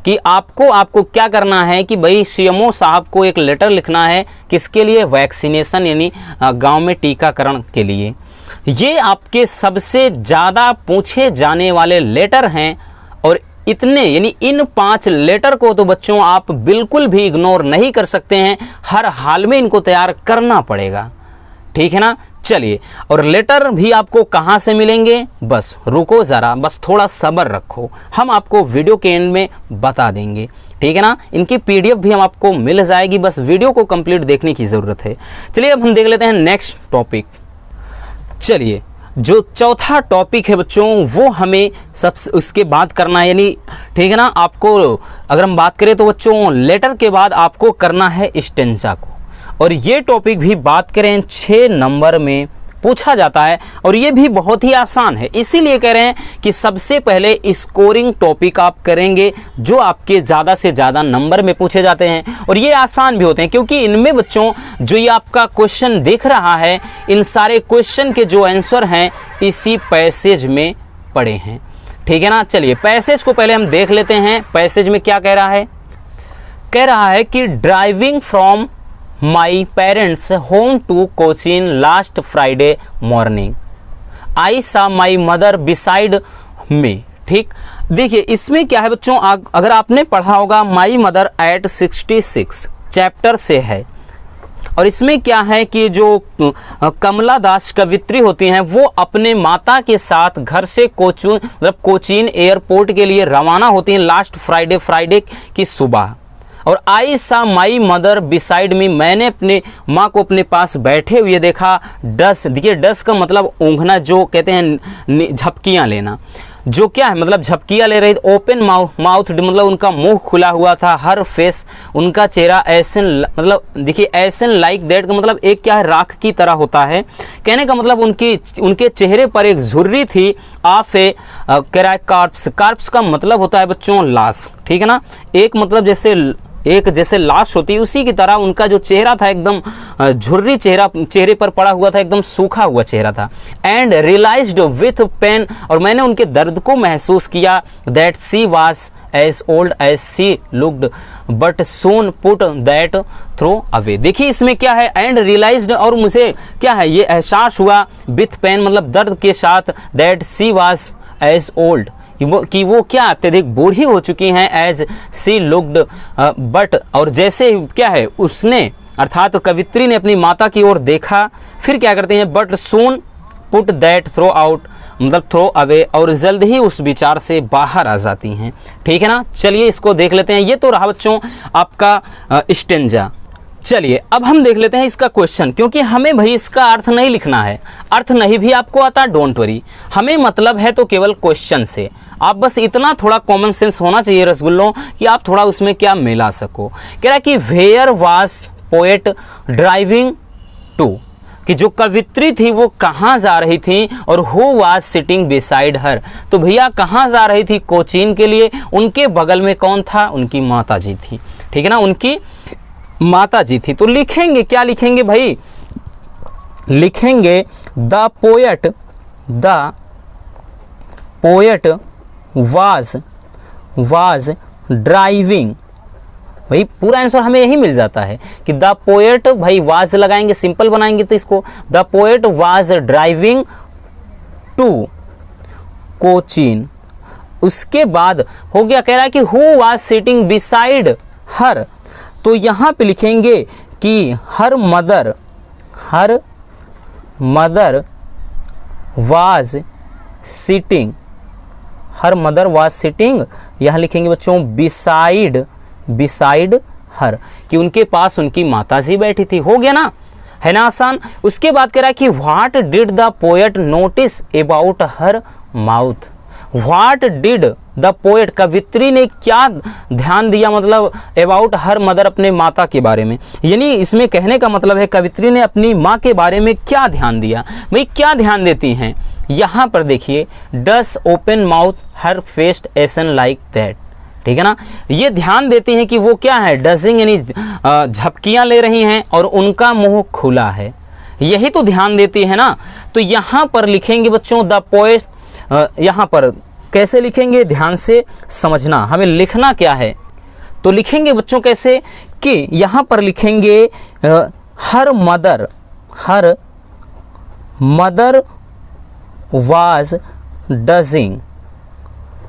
कि आपको क्या करना है कि भाई सीएमओ साहब को एक लेटर लिखना है, किसके लिए? वैक्सीनेशन, यानी गांव में टीकाकरण के लिए। ये आपके सबसे ज़्यादा पूछे जाने वाले लेटर हैं और इतने, यानी इन 5 लेटर को तो बच्चों आप बिल्कुल भी इग्नोर नहीं कर सकते हैं, हर हाल में इनको तैयार करना पड़ेगा, ठीक है ना। चलिए, और लेटर भी आपको कहाँ से मिलेंगे? बस रुको ज़रा, बस थोड़ा सब्र रखो, हम आपको वीडियो के एंड में बता देंगे, ठीक है ना। इनकी पीडीएफ भी हम आपको मिल जाएगी, बस वीडियो को कंप्लीट देखने की ज़रूरत है। चलिए अब हम देख लेते हैं नेक्स्ट टॉपिक। चलिए, जो चौथा टॉपिक है बच्चों वो हमें सबसे उसके बाद करना है, यानी ठीक है ना। आपको अगर हम बात करें तो बच्चों लेटर के बाद आपको करना है स्टेंजा को, और ये टॉपिक भी बात करें 6 नंबर में पूछा जाता है और ये भी बहुत ही आसान है, इसीलिए कह रहे हैं कि सबसे पहले स्कोरिंग टॉपिक आप करेंगे जो आपके ज़्यादा से ज़्यादा नंबर में पूछे जाते हैं और ये आसान भी होते हैं, क्योंकि इनमें बच्चों जो ये आपका क्वेश्चन दिख रहा है, इन सारे क्वेश्चन के जो आंसर हैं इसी पैसेज में पड़े हैं, ठीक है ना। चलिए पैसेज को पहले हम देख लेते हैं। पैसेज में क्या कह रहा है? कह रहा है कि driving from my parents home to Cochin last Friday morning I saw my mother beside me. ठीक, देखिए इसमें क्या है बच्चों, अगर आपने पढ़ा होगा माई मदर एट 66 चैप्टर से है, और इसमें क्या है कि जो कमला दास कवित्री होती हैं वो अपने माता के साथ घर से कोचीन एयरपोर्ट के लिए रवाना होती हैं लास्ट फ्राइडे की सुबह। और आई saw my mother beside me, मैंने अपने माँ को अपने पास बैठे हुए देखा। डस, देखिए डस का मतलब ऊँघना, जो कहते हैं झपकियाँ लेना, जो क्या है मतलब झपकियाँ ले रही। ओपन माउथ मतलब उनका मुंह खुला हुआ था। हर फेस, उनका चेहरा ऐसन, मतलब देखिए ऐसन लाइक दैट का मतलब एक क्या है, राख की तरह होता है। कहने का मतलब उनके चेहरे पर एक झुर्री थी। ऑफ ए कार्प्स, कार्प्स का मतलब होता है बच्चों लाश, ठीक है ना। एक मतलब जैसे लाश होती है उसी की तरह उनका जो चेहरा था एकदम झुर्री चेहरे पर पड़ा हुआ था, एकदम सूखा हुआ चेहरा था। एंड रियलाइज्ड विथ पेन, और मैंने उनके दर्द को महसूस किया। That she was as old as she looked but soon put that throw away. देखिए इसमें क्या है, एंड रियलाइज्ड, और मुझे क्या है ये एहसास हुआ, विथ पेन मतलब दर्द के साथ, that she was as old कि वो क्या अत्यधिक बूढ़ी हो चुकी हैं। एज सी लुक्ड बट, और जैसे क्या है उसने अर्थात कवित्री ने अपनी माता की ओर देखा, फिर क्या करते हैं, but soon put that throw out मतलब थ्रो अवे, और जल्द ही उस विचार से बाहर आ जाती हैं, ठीक है ना। चलिए इसको देख लेते हैं। ये तो रहा बच्चों आपका स्टेंजा। चलिए अब हम देख लेते हैं इसका क्वेश्चन, क्योंकि हमें भाई इसका अर्थ नहीं लिखना है, अर्थ नहीं भी आपको आता, डोंट वरी, हमें मतलब है तो केवल क्वेश्चन से। आप बस इतना थोड़ा कॉमन सेंस होना चाहिए रसगुल्लों कि आप थोड़ा उसमें क्या मिला सको। कह रहा है कि where was poet driving to, कि जो कवित्री थी वो कहाँ जा रही थी, और who was sitting beside her, तो भैया कहाँ जा रही थी, कोचीन के लिए। उनके बगल में कौन था, उनकी माता जी थी, ठीक है ना, उनकी माता जी थी। तो लिखेंगे क्या, लिखेंगे भाई, लिखेंगे द पोएट वाज ड्राइविंग। भाई पूरा आंसर हमें यही मिल जाता है कि द पोएट, भाई वाज लगाएंगे, सिंपल बनाएंगे तो इसको, the poet was driving to Cochin. उसके बाद हो गया, कह रहा है कि who was sitting beside her, तो यहाँ पे लिखेंगे कि her mother was sitting, her mother was sitting, यहाँ लिखेंगे बच्चों बिसाइड हर, कि उनके पास उनकी माताजी बैठी थी। हो गया ना, है ना आसान। उसके बाद कह रहा है कि what did the poet notice about her mouth. What did the poet, कवित्री ने क्या ध्यान दिया, मतलब अबाउट हर मदर, अपने माता के बारे में। यानी इसमें कहने का मतलब है कवित्री ने अपनी माँ के बारे में क्या ध्यान दिया। भाई क्या ध्यान देती हैं, यहाँ पर देखिए, does open mouth her face as in like that, ठीक है ना। ये ध्यान देती हैं कि वो क्या है, डजिंग यानी झपकियाँ ले रही हैं और उनका मुंह खुला है, यही तो ध्यान देती है ना। तो यहाँ पर लिखेंगे बच्चों द पोएट, यहाँ पर कैसे लिखेंगे, ध्यान से समझना, हमें लिखना क्या है। तो लिखेंगे बच्चों कैसे, कि यहाँ पर लिखेंगे हर मदर वाज डजिंग,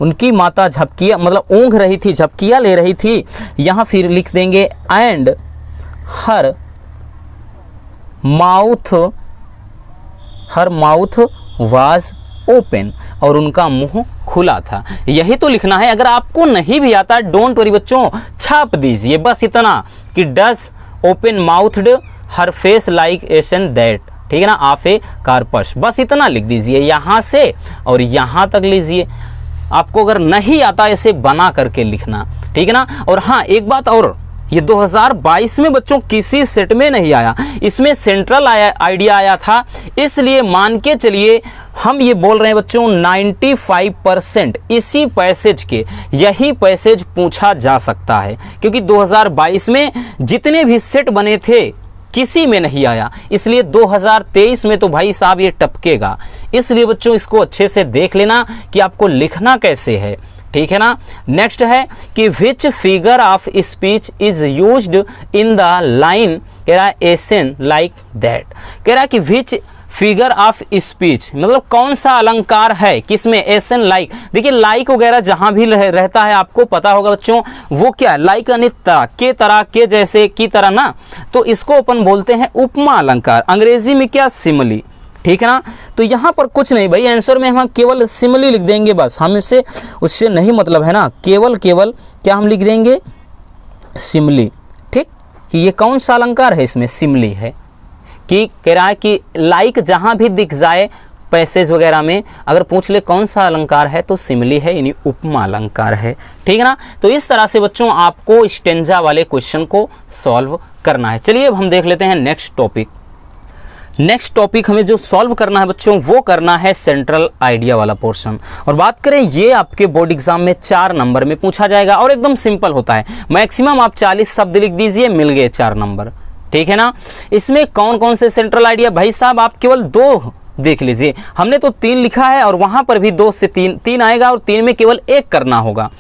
उनकी माता झपकिया मतलब ऊँघ रही थी, झपकियाँ ले रही थी। यहाँ फिर लिख देंगे and her mouth was open, और उनका मुंह खुला था। यही तो लिखना है। अगर आपको नहीं भी आता डोंट वरी बच्चों, छाप दीजिए बस इतना कि does open mouthed her face like as in that, ठीक है ना, आफे कारपश, बस इतना लिख दीजिए यहाँ से और यहाँ तक लीजिए। आपको अगर नहीं आता ऐसे बना करके लिखना, ठीक है ना। और हाँ एक बात और, ये 2022 में बच्चों किसी सेट में नहीं आया, इसमें सेंट्रल आइडिया आया था, इसलिए मान के चलिए हम ये बोल रहे हैं बच्चों 95% इसी पैसेज के, यही पैसेज पूछा जा सकता है, क्योंकि 2022 में जितने भी सेट बने थे किसी में नहीं आया, इसलिए 2023 में तो भाई साहब ये टपकेगा। इसलिए बच्चों इसको अच्छे से देख लेना कि आपको लिखना कैसे है, ठीक है ना। नेक्स्ट है कि which figure of speech is used in the line, कह रहा है एसन लाइक दैट, कह रहा है कि विच फिगर ऑफ स्पीच मतलब कौन सा अलंकार है किसमें, एसन लाइक। देखिए लाइक वगैरह जहां भी रहता है आपको पता होगा बच्चों, वो क्या लाइक यानी तरह के जैसे की तरह ना, तो इसको अपन बोलते हैं उपमा अलंकार, अंग्रेजी में क्या, सिमिली, ठीक है ना। तो यहाँ पर कुछ नहीं भाई, आंसर में हम केवल सिमिली लिख देंगे बस, हमें से उससे नहीं मतलब है ना, केवल क्या हम लिख देंगे, सिमिली, ठीक। कि ये कौन सा अलंकार है, इसमें सिमिली है। कि कह रहा है कि लाइक जहाँ भी दिख जाए पैसेज वगैरह में, अगर पूछ ले कौन सा अलंकार है तो सिमिली है, यानी उपमा अलंकार है, ठीक है ना। तो इस तरह से बच्चों आपको स्टेंजा वाले क्वेश्चन को सॉल्व करना है। चलिए अब हम देख लेते हैं नेक्स्ट टॉपिक। नेक्स्ट टॉपिक हमें जो सॉल्व करना है बच्चों वो करना है सेंट्रल आइडिया वाला पोर्शन। और बात करें ये आपके बोर्ड एग्जाम में 4 नंबर में पूछा जाएगा और एकदम सिंपल होता है, मैक्सिमम आप 40 शब्द लिख दीजिए, मिल गए 4 नंबर, ठीक है ना। इसमें कौन कौन से सेंट्रल आइडिया, भाई साहब आप केवल 2 देख लीजिए, हमने तो 3 लिखा है और वहां पर भी 2 से 3 आएगा और 3 में केवल 1 करना होगा।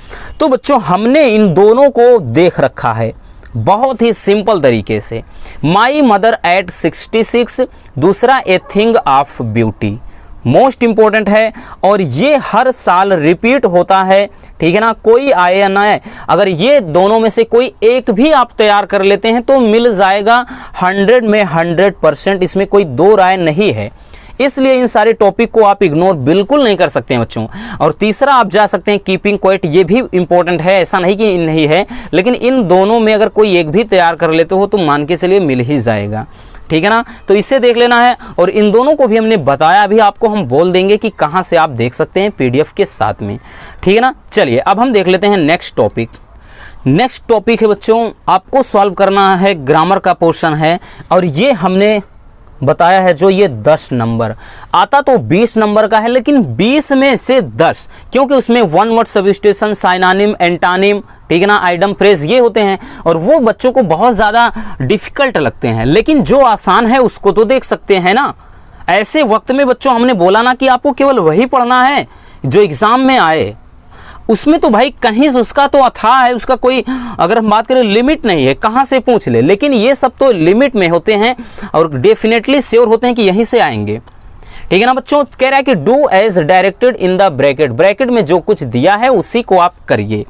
तो बच्चों हमने इन दोनों को देख रखा है बहुत ही सिंपल तरीके से। माई मदर एट 66, दूसरा a thing of beauty, most important है और ये हर साल रिपीट होता है, ठीक है ना। कोई आए या ना आए, अगर ये दोनों में से कोई एक भी आप तैयार कर लेते हैं तो मिल जाएगा 100 में 100%, इसमें कोई 2 राय नहीं है। इसलिए इन सारे टॉपिक को आप इग्नोर बिल्कुल नहीं कर सकते हैं बच्चों। और तीसरा आप जा सकते हैं कीपिंग क्वाइट, ये भी इंपॉर्टेंट है, ऐसा नहीं कि नहीं है, लेकिन इन दोनों में अगर कोई एक भी तैयार कर लेते हो तो मान के चलिए मिल ही जाएगा, ठीक है ना। तो इससे देख लेना है और इन दोनों को भी हमने बताया, अभी आपको हम बोल देंगे कि कहाँ से आप देख सकते हैं पीडीएफ के साथ में, ठीक है ना। चलिए अब हम देख लेते हैं नेक्स्ट टॉपिक। नेक्स्ट टॉपिक है बच्चों आपको सॉल्व करना है, ग्रामर का पोर्शन है और ये हमने बताया है जो ये 10 नंबर आता तो 20 नंबर का है, लेकिन 20 में से 10 क्योंकि उसमें 1 वर्ड सब्स्टिट्यूशन, साइनोनिम, एंटोनिम, ठीक है ना, आइडम, फ्रेज ये होते हैं और वो बच्चों को बहुत ज़्यादा डिफिकल्ट लगते हैं, लेकिन जो आसान है उसको तो देख सकते हैं ना। ऐसे वक्त में बच्चों हमने बोला ना कि आपको केवल वही पढ़ना है जो एग्ज़ाम में आए, उसमें तो भाई कहीं से उसका तो अथाह है, उसका कोई अगर हम बात करें लिमिट नहीं है, कहाँ से पूछ ले, लेकिन ये सब तो लिमिट में होते हैं और डेफिनेटली श्योर होते हैं कि यहीं से आएंगे, ठीक है ना बच्चों। कह रहा है कि do as directed in the bracket, bracket में जो कुछ दिया है उसी को आप करिए।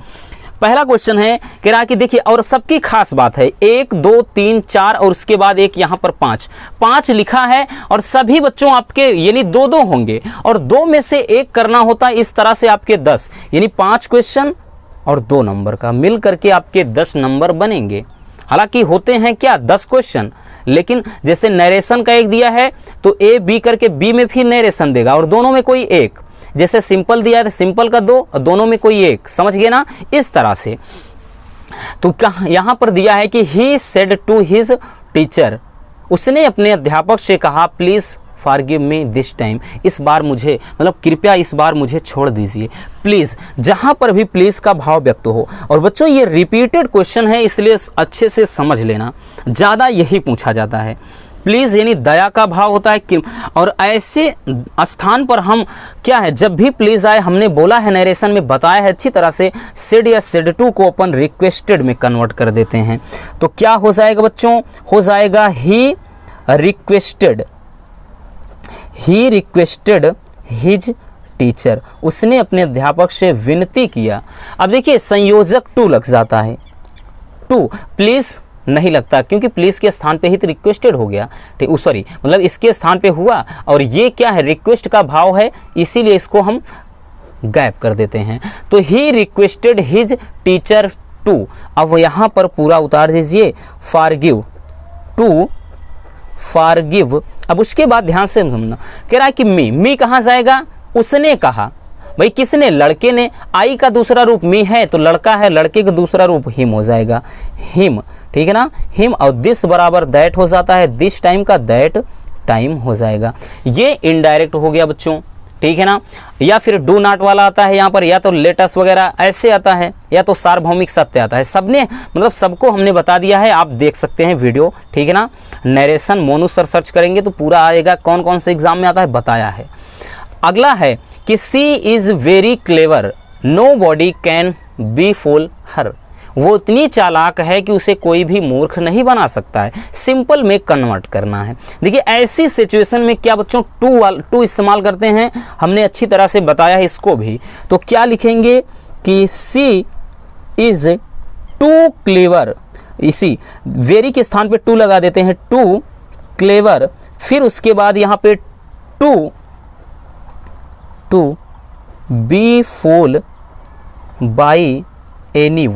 पहला क्वेश्चन है, कह रहा है कि देखिए, और सबकी खास बात है 1 2 3 4 और उसके बाद एक यहाँ पर 5 लिखा है, और सभी बच्चों आपके यानी 2-2 होंगे, और 2 में से 1 करना होता है। इस तरह से आपके 10 यानी 5 क्वेश्चन और 2 नंबर का मिल करके आपके 10 नंबर बनेंगे। हालांकि होते हैं क्या 10 क्वेश्चन, लेकिन जैसे नरेशन का एक दिया है तो ए बी करके बी में फिर नरेशन देगा, और दोनों में कोई एक, जैसे सिंपल दिया है तो सिंपल का 2 और दोनों में कोई एक, समझ गए ना, इस तरह से। तो यहां पर दिया है कि he said to his teacher, उसने अपने अध्यापक से कहा please forgive me this time, इस बार मुझे मतलब कृपया इस बार मुझे छोड़ दीजिए। प्लीज, जहां पर भी प्लीज का भाव व्यक्त हो। और बच्चों ये रिपीटेड क्वेश्चन है, इसलिए अच्छे से समझ लेना, ज़्यादा यही पूछा जाता है। प्लीज़ यानी दया का भाव होता है, और ऐसे स्थान पर हम क्या है, जब भी प्लीज़ आए, हमने बोला है नरेशन में बताया है अच्छी तरह से, सेड या सेड टू को अपन रिक्वेस्टेड में कन्वर्ट कर देते हैं। तो क्या हो जाएगा बच्चों, हो जाएगा ही रिक्वेस्टेड हिज टीचर, उसने अपने अध्यापक से विनती किया। अब देखिए संयोजक टू लग जाता है, टू प्लीज़ नहीं लगता, क्योंकि प्लीज के स्थान पे ही तो रिक्वेस्टेड हो गया, ठीक, सॉरी मतलब इसके स्थान पे हुआ, और ये क्या है रिक्वेस्ट का भाव है, इसीलिए इसको हम गायब कर देते हैं। तो he requested his teacher to, अब यहाँ पर पूरा उतार दीजिए फॉरगिव, टू फॉरगिव। अब उसके बाद ध्यान से समझना, कह रहा है कि मी कहाँ जाएगा, उसने कहा, भाई किसने, लड़के ने, आई का दूसरा रूप मी है तो लड़का है, लड़के का दूसरा रूप हिम हो जाएगा, हिम, ठीक है ना, हिम, और दिस बराबर दैट हो जाता है, दिस टाइम का दैट टाइम हो जाएगा। ये इनडायरेक्ट हो गया बच्चों, ठीक है ना। या फिर डू नॉट वाला आता है यहाँ पर, या तो लेटस वगैरह ऐसे आता है, या तो सार्वभौमिक सत्य आता है। सबने मतलब सबको हमने बता दिया है, आप देख सकते हैं वीडियो, ठीक है ना। नरेशन मोनू सर सर्च करेंगे तो पूरा आएगा, कौन कौन से एग्जाम में आता है बताया है। अगला है कि she is very clever, nobody can be fool her, वो इतनी चालाक है कि उसे कोई भी मूर्ख नहीं बना सकता है। सिंपल में कन्वर्ट करना है। देखिए ऐसी सिचुएशन में क्या बच्चों टू इस्तेमाल करते हैं, हमने अच्छी तरह से बताया है इसको भी। तो क्या लिखेंगे कि सी इज टू क्लेवर, इसी वेरी के स्थान पे टू लगा देते हैं, टू क्लेवर, फिर उसके बाद यहाँ पे to be fool by any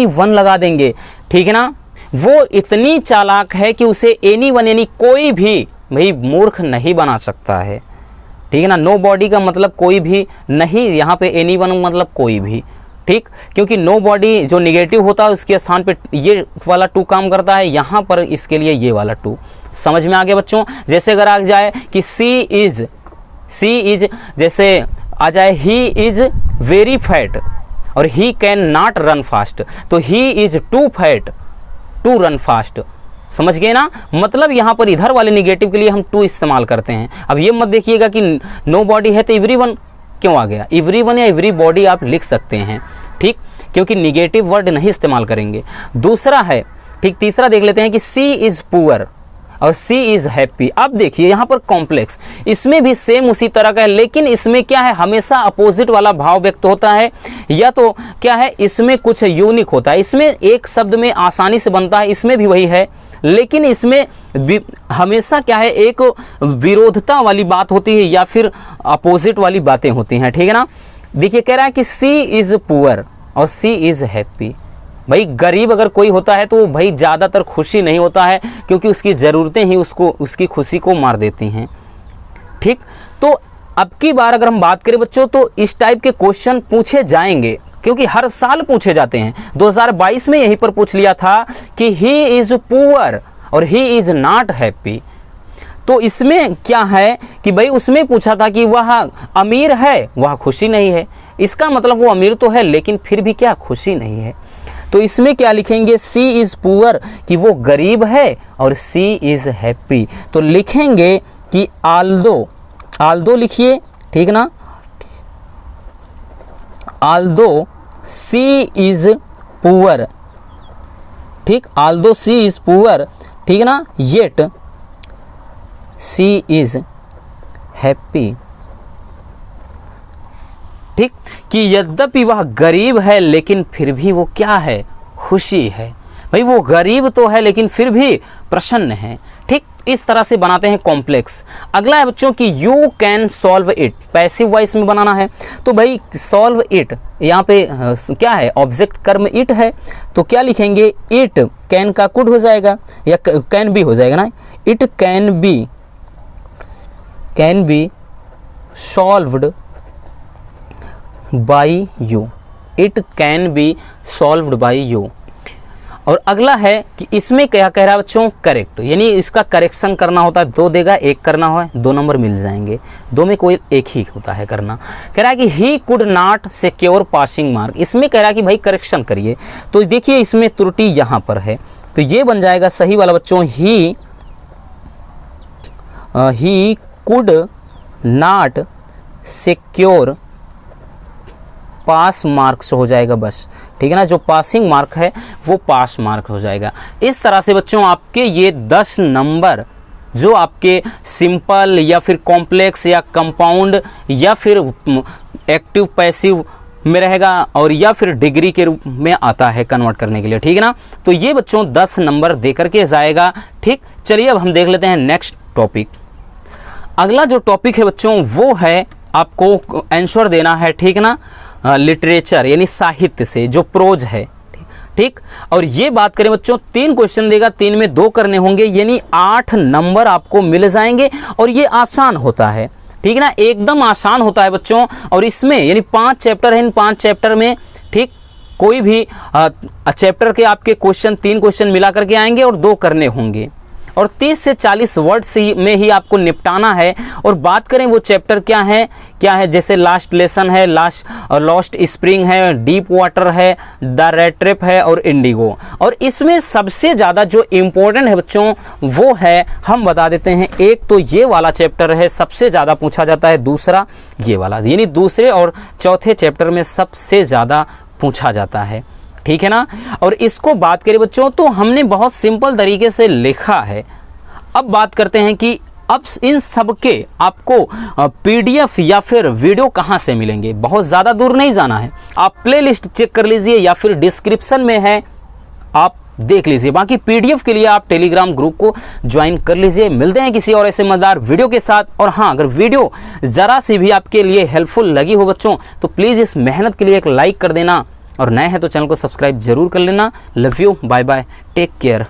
one लगा देंगे, ठीक है ना। वो इतनी चालाक है कि उसे एनी वन यानी कोई भी भाई मूर्ख नहीं बना सकता है, ठीक है ना। नो बॉडी का मतलब कोई भी नहीं, यहाँ पे एनी वन मतलब कोई भी, ठीक, क्योंकि नो बॉडी जो निगेटिव होता है उसके स्थान पे ये वाला टू काम करता है, यहाँ पर इसके लिए ये वाला टू। समझ में आ गया बच्चों। जैसे अगर आ जाए कि सी इज जैसे आ जाए ही इज वेरी फैट और he can not run fast, तो he is too fat to run fast, समझ गए ना। मतलब यहाँ पर इधर वाले निगेटिव के लिए हम टू इस्तेमाल करते हैं। अब ये मत देखिएगा कि नो बॉडी है तो एवरीवन क्यों आ गया, एवरीवन या एवरी बॉडी आप लिख सकते हैं, ठीक, क्योंकि निगेटिव वर्ड नहीं इस्तेमाल करेंगे। दूसरा है, ठीक, तीसरा देख लेते हैं कि सी इज पुअर और सी इज हैप्पी। अब देखिए यहाँ पर कॉम्प्लेक्स, इसमें भी सेम उसी तरह का है, लेकिन इसमें क्या है हमेशा अपोजिट वाला भाव व्यक्त होता है, या तो क्या है इसमें कुछ यूनिक होता है, इसमें एक शब्द में आसानी से बनता है, इसमें भी वही है, लेकिन इसमें हमेशा क्या है एक विरोधता वाली बात होती है या फिर अपोजिट वाली बातें होती हैं, ठीक है ना। देखिए कह रहा है कि सी इज पुअर और सी इज हैप्पी। भाई गरीब अगर कोई होता है तो भाई ज़्यादातर खुशी नहीं होता है, क्योंकि उसकी ज़रूरतें ही उसको उसकी खुशी को मार देती हैं, ठीक। तो अब की बार अगर हम बात करें बच्चों तो इस टाइप के क्वेश्चन पूछे जाएंगे, क्योंकि हर साल पूछे जाते हैं। 2022 में यहीं पर पूछ लिया था कि ही इज़ पुअर और ही इज़ नॉट हैप्पी। तो इसमें क्या है कि भाई उसमें पूछा था कि वह अमीर है, वह खुशी नहीं है, इसका मतलब वो अमीर तो है लेकिन फिर भी क्या खुशी नहीं है। तो इसमें क्या लिखेंगे, सी इज़ पुअर कि वो गरीब है और सी इज़ हैप्पी। तो लिखेंगे कि आल्दो लिखिए, ठीक ना, आल्दो सी इज़ पुअर, ठीक, आल्दो सी इज़ पुअर, ठीक ना, येट सी इज़ हैप्पी, ठीक, कि यद्यपि वह गरीब है लेकिन फिर भी वो क्या है, खुशी है। भाई वो गरीब तो है लेकिन फिर भी प्रसन्न है, ठीक। इस तरह से बनाते हैं कॉम्प्लेक्स। अगला है बच्चों कि you can solve it, passive voice में बनाना है। तो भाई सॉल्व इट, यहाँ पे क्या है, ऑब्जेक्ट कर्म इट है, तो क्या लिखेंगे, इट कैन का कुड हो जाएगा या कैन बी हो जाएगा ना, it can be solved by you, it can be solved by you. और अगला है कि इसमें क्या कह रहा है बच्चों, करेक्ट, यानी इसका करेक्शन करना होता है, 2 देगा 1 करना हो, 2 नंबर मिल जाएंगे, 2 में कोई एक ही होता है करना। कह रहा है कि he could not secure passing mark, इसमें कह रहा है कि भाई करेक्शन करिए। तो देखिए इसमें त्रुटि यहाँ पर है, तो ये बन जाएगा सही वाला बच्चों, he could not secure pass marks हो जाएगा बस, ठीक है ना, जो पासिंग मार्क है वो पास मार्क हो जाएगा। इस तरह से बच्चों आपके ये 10 नंबर जो आपके सिंपल या फिर कॉम्प्लेक्स या कंपाउंड या फिर एक्टिव पैसिव में रहेगा और या फिर डिग्री के रूप में आता है कन्वर्ट करने के लिए, ठीक है ना। तो ये बच्चों 10 नंबर दे करके जाएगा, ठीक। चलिए अब हम देख लेते हैं नेक्स्ट टॉपिक। अगला जो टॉपिक है बच्चों वो है आपको आंसर देना है, ठीक ना, लिटरेचर यानी साहित्य से, जो प्रोज है, ठीक। और ये बात करें बच्चों 3 क्वेश्चन देगा, 3 में 2 करने होंगे, यानी 8 नंबर आपको मिल जाएंगे। और ये आसान होता है, ठीक ना, एकदम आसान होता है बच्चों। और इसमें यानी 5 चैप्टर है, इन 5 चैप्टर में, ठीक, कोई भी चैप्टर के आपके क्वेश्चन 3 क्वेश्चन मिला करके आएंगे और 2 करने होंगे। और 30 से 40 वर्ड्स में ही आपको निपटाना है। और बात करें वो चैप्टर क्या है, जैसे लास्ट लेसन है, लॉस्ट स्प्रिंग है, डीप वाटर है, द रेड ट्रिप है और इंडिगो। और इसमें सबसे ज़्यादा जो इम्पोर्टेंट है बच्चों वो है, हम बता देते हैं, एक तो ये वाला चैप्टर है, सबसे ज़्यादा पूछा जाता है, दूसरा ये वाला, यानी दूसरे और चौथे चैप्टर में सबसे ज़्यादा पूछा जाता है, ठीक है ना। और इसको बात करें बच्चों तो हमने बहुत सिंपल तरीके से लिखा है। अब बात करते हैं कि अब इन सब के आपको पीडीएफ या फिर वीडियो कहाँ से मिलेंगे। बहुत ज़्यादा दूर नहीं जाना है, आप प्लेलिस्ट चेक कर लीजिए या फिर डिस्क्रिप्शन में है, आप देख लीजिए। बाकी पीडीएफ के लिए आप टेलीग्राम ग्रुप को ज्वाइन कर लीजिए। मिलते हैं किसी और ऐसे मजेदार वीडियो के साथ। और हाँ, अगर वीडियो ज़रा सी भी आपके लिए हेल्पफुल लगी हो बच्चों तो प्लीज़ इस मेहनत के लिए एक लाइक कर देना, और नए हैं तो चैनल को सब्सक्राइब जरूर कर लेना। Love you, bye bye, take care.